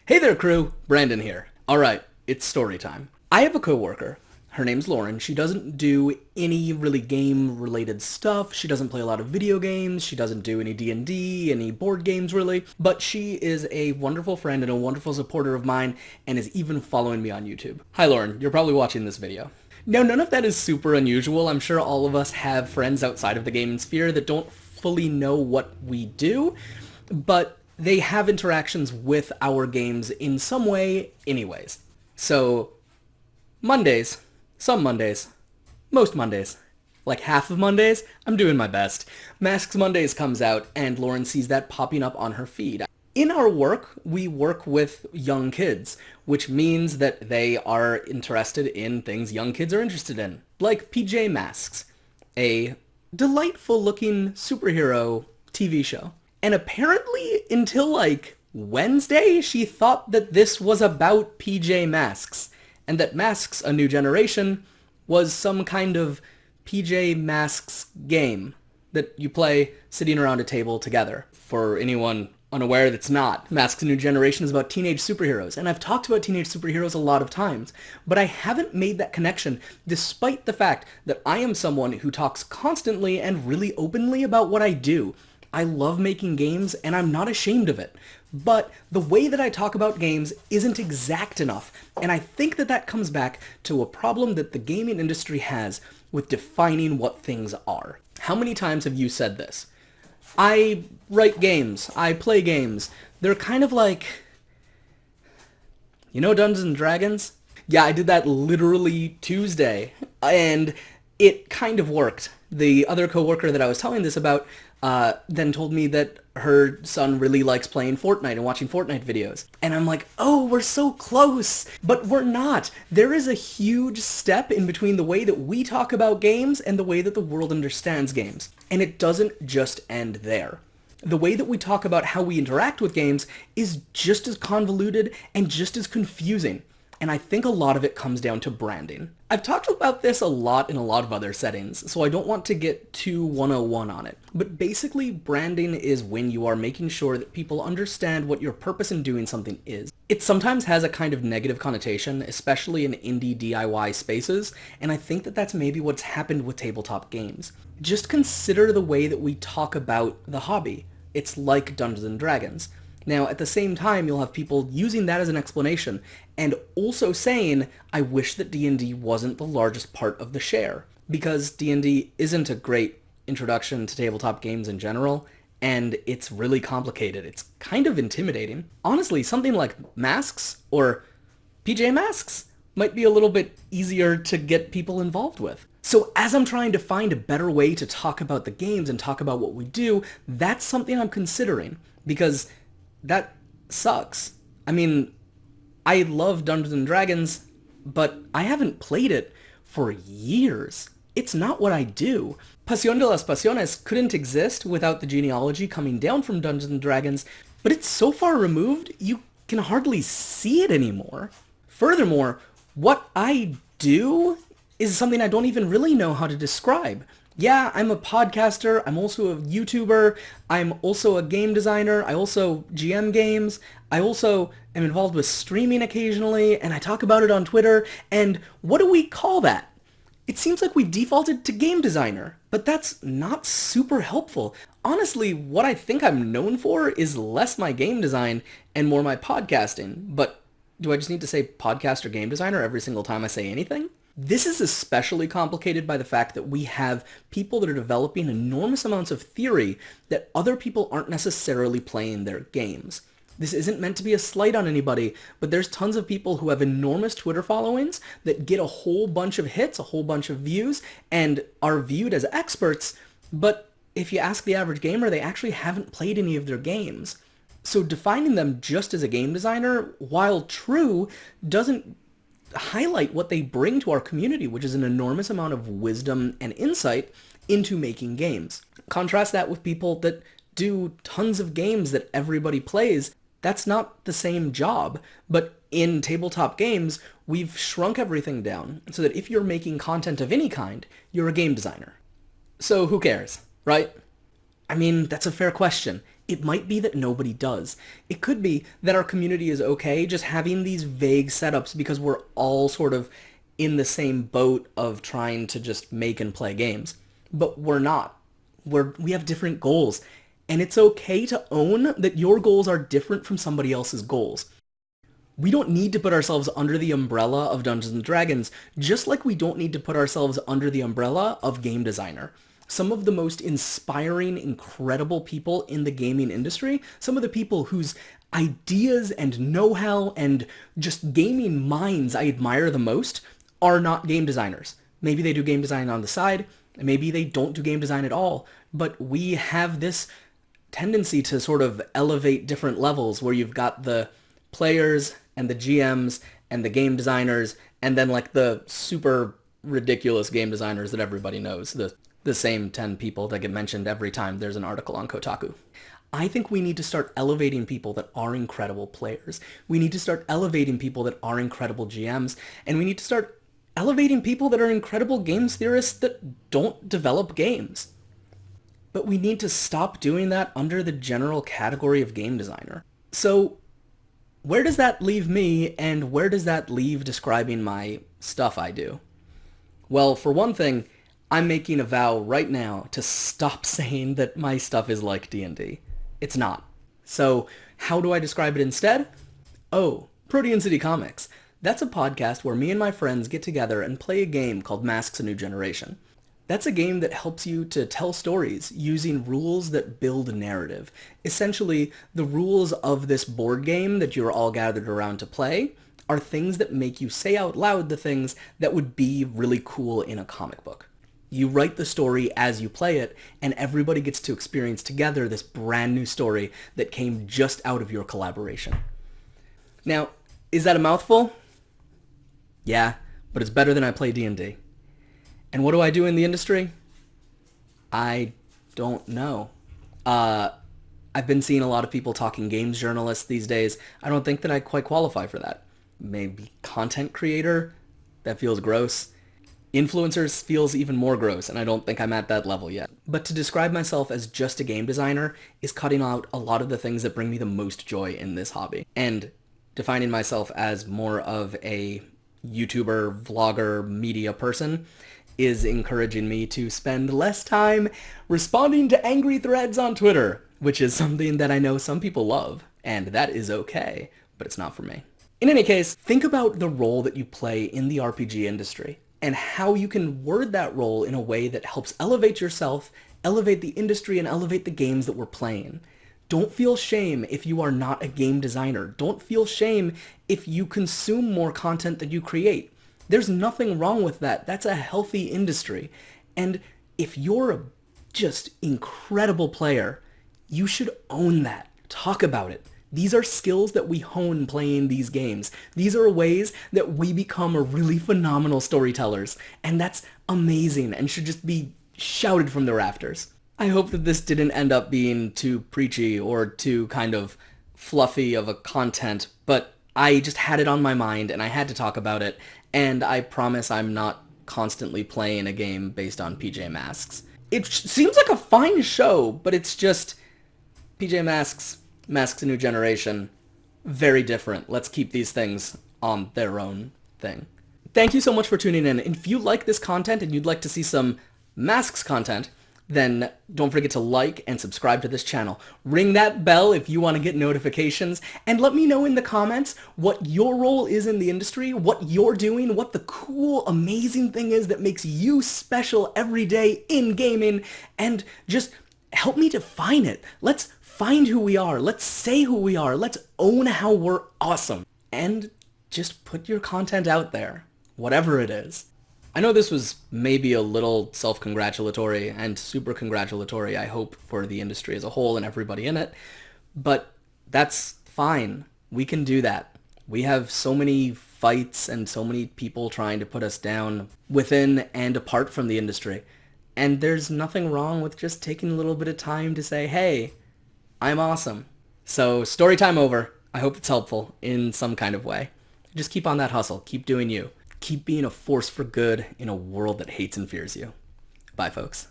Hey there, crew. Brandon here. Alright, it's story time. I have a coworker. Her name's Lauren. She doesn't do any really game-related stuff. She doesn't play a lot of video games. She doesn't do any D&D, any board games really. But she is a wonderful friend and a wonderful supporter of mine and is even following me on YouTube. Hi, Lauren. You're probably watching this video. Now, none of that is super unusual. I'm sure all of us have friends outside of the gaming sphere that don't fully know what we do, but they have interactions with our games in some way anyways. So, Mondays, some Mondays, most Mondays, like half of Mondays, I'm doing my best. Masks Mondays comes out and Lauren sees that popping up on her feed. In our work, we work with young kids, which means that they are interested in things young kids are interested in, like PJ Masks, a delightful looking superhero TV show. And apparently, until like Wednesday, she thought that this was about PJ Masks, and that Masks, A New Generation, was some kind of PJ Masks game that you play sitting around a table together. For anyone unaware that's not, Masks, A New Generation is about teenage superheroes, and I've talked about teenage superheroes a lot of times, but I haven't made that connection despite the fact that I am someone who talks constantly and really openly about what I do. I love making games, and I'm not ashamed of it. But the way that I talk about games isn't exact enough, and I think that that comes back to a problem that the gaming industry has with defining what things are. How many times have you said this? I write games. I play games. They're kind of like... You know Dungeons and Dragons? Yeah, I did that literally Tuesday, and it kind of worked. The other coworker that I was telling this about then told me that her son really likes playing Fortnite and watching Fortnite videos. And I'm like, oh, we're so close. But we're not. There is a huge step in between the way that we talk about games and the way that the world understands games. And it doesn't just end there. The way that we talk about how we interact with games is just as convoluted and just as confusing. And I think a lot of it comes down to branding. I've talked about this a lot in a lot of other settings, so I don't want to get too 101 on it. But basically, branding is when you are making sure that people understand what your purpose in doing something is. It sometimes has a kind of negative connotation, especially in indie DIY spaces, and I think that that's maybe what's happened with tabletop games. Just consider the way that we talk about the hobby. It's like Dungeons and Dragons. Now, at the same time, you'll have people using that as an explanation, and also saying, I wish that D&D wasn't the largest part of the share, because D&D isn't a great introduction to tabletop games in general, and it's really complicated. It's kind of intimidating. Honestly, something like Masks, or PJ Masks, might be a little bit easier to get people involved with. So as I'm trying to find a better way to talk about the games and talk about what we do, that's something I'm considering, because that sucks. I mean, I love Dungeons and Dragons, but I haven't played it for years. It's not what I do. Pasión de las Pasiones couldn't exist without the genealogy coming down from Dungeons and Dragons, but it's so far removed, you can hardly see it anymore. Furthermore, what I do is something I don't even really know how to describe. Yeah, I'm a podcaster, I'm also a YouTuber, I'm also a game designer, I also GM games, I also am involved with streaming occasionally, and I talk about it on Twitter, and what do we call that? It seems like we've defaulted to game designer, but that's not super helpful. Honestly, what I think I'm known for is less my game design and more my podcasting, but do I just need to say podcast or game designer every single time I say anything? This is especially complicated by the fact that we have people that are developing enormous amounts of theory that other people aren't necessarily playing their games. This isn't meant to be a slight on anybody, but there's tons of people who have enormous Twitter followings that get a whole bunch of hits, a whole bunch of views, and are viewed as experts, but if you ask the average gamer, they actually haven't played any of their games. So defining them just as a game designer, while true, doesn't highlight what they bring to our community, which is an enormous amount of wisdom and insight into making games. Contrast that with people that do tons of games that everybody plays. That's not the same job, but in tabletop games, we've shrunk everything down so that if you're making content of any kind, you're a game designer. So who cares, right? I mean, that's a fair question. It might be that nobody does. It could be that our community is okay just having these vague setups because we're all sort of in the same boat of trying to just make and play games. But we're not. We have different goals. And it's okay to own that your goals are different from somebody else's goals. We don't need to put ourselves under the umbrella of Dungeons and Dragons, just like we don't need to put ourselves under the umbrella of game designer. Some of the most inspiring, incredible people in the gaming industry, some of the people whose ideas and know-how and just gaming minds I admire the most, are not game designers. Maybe they do game design on the side, maybe they don't do game design at all, but we have this tendency to sort of elevate different levels where you've got the players and the GMs and the game designers and then like the super ridiculous game designers that everybody knows, the same 10 people that get mentioned every time there's an article on Kotaku. I think we need to start elevating people that are incredible players. We need to start elevating people that are incredible GMs, and we need to start elevating people that are incredible games theorists that don't develop games. But we need to stop doing that under the general category of game designer. So where does that leave me, and where does that leave describing my stuff I do? Well, for one thing, I'm making a vow right now to stop saying that my stuff is like D&D. It's not. So how do I describe it instead? Oh, Protean City Comics. That's a podcast where me and my friends get together and play a game called Masks: A New Generation. That's a game that helps you to tell stories using rules that build narrative. Essentially, the rules of this board game that you're all gathered around to play are things that make you say out loud the things that would be really cool in a comic book. You write the story as you play it, and everybody gets to experience together this brand new story that came just out of your collaboration. Now, is that a mouthful? Yeah, but it's better than I play D&D. And what do I do in the industry? I don't know. I've been seeing a lot of people talking games journalists these days. I don't think that I quite qualify for that. Maybe content creator? That feels gross. Influencers feels even more gross, and I don't think I'm at that level yet. But to describe myself as just a game designer is cutting out a lot of the things that bring me the most joy in this hobby. And defining myself as more of a YouTuber, vlogger, media person is encouraging me to spend less time responding to angry threads on Twitter, which is something that I know some people love, and that is okay, but it's not for me. In any case, think about the role that you play in the RPG industry, and how you can word that role in a way that helps elevate yourself, elevate the industry, and elevate the games that we're playing. Don't feel shame if you are not a game designer. Don't feel shame if you consume more content than you create. There's nothing wrong with that. That's a healthy industry. And if you're a just incredible player, you should own that. Talk about it. These are skills that we hone playing these games. These are ways that we become really phenomenal storytellers. And that's amazing and should just be shouted from the rafters. I hope that this didn't end up being too preachy or too kind of fluffy of a content, but I just had it on my mind and I had to talk about it, and I promise I'm not constantly playing a game based on PJ Masks. It seems like a fine show, but it's just PJ Masks, Masks: A New Generation, very different. Let's keep these things on their own thing. Thank you so much for tuning in. If you like this content and you'd like to see some Masks content, then don't forget to like and subscribe to this channel. Ring that bell if you want to get notifications, and let me know in the comments what your role is in the industry, what you're doing, what the cool, amazing thing is that makes you special every day in gaming, and just help me define it. Let's find who we are. Let's say who we are. Let's own how we're awesome. And just put your content out there, whatever it is. I know this was maybe a little self-congratulatory and super congratulatory, I hope, for the industry as a whole and everybody in it, but that's fine. We can do that. We have so many fights and so many people trying to put us down within and apart from the industry, and there's nothing wrong with just taking a little bit of time to say, hey, I'm awesome. So story time over. I hope it's helpful in some kind of way. Just keep on that hustle. Keep doing you. Keep being a force for good in a world that hates and fears you. Bye, folks.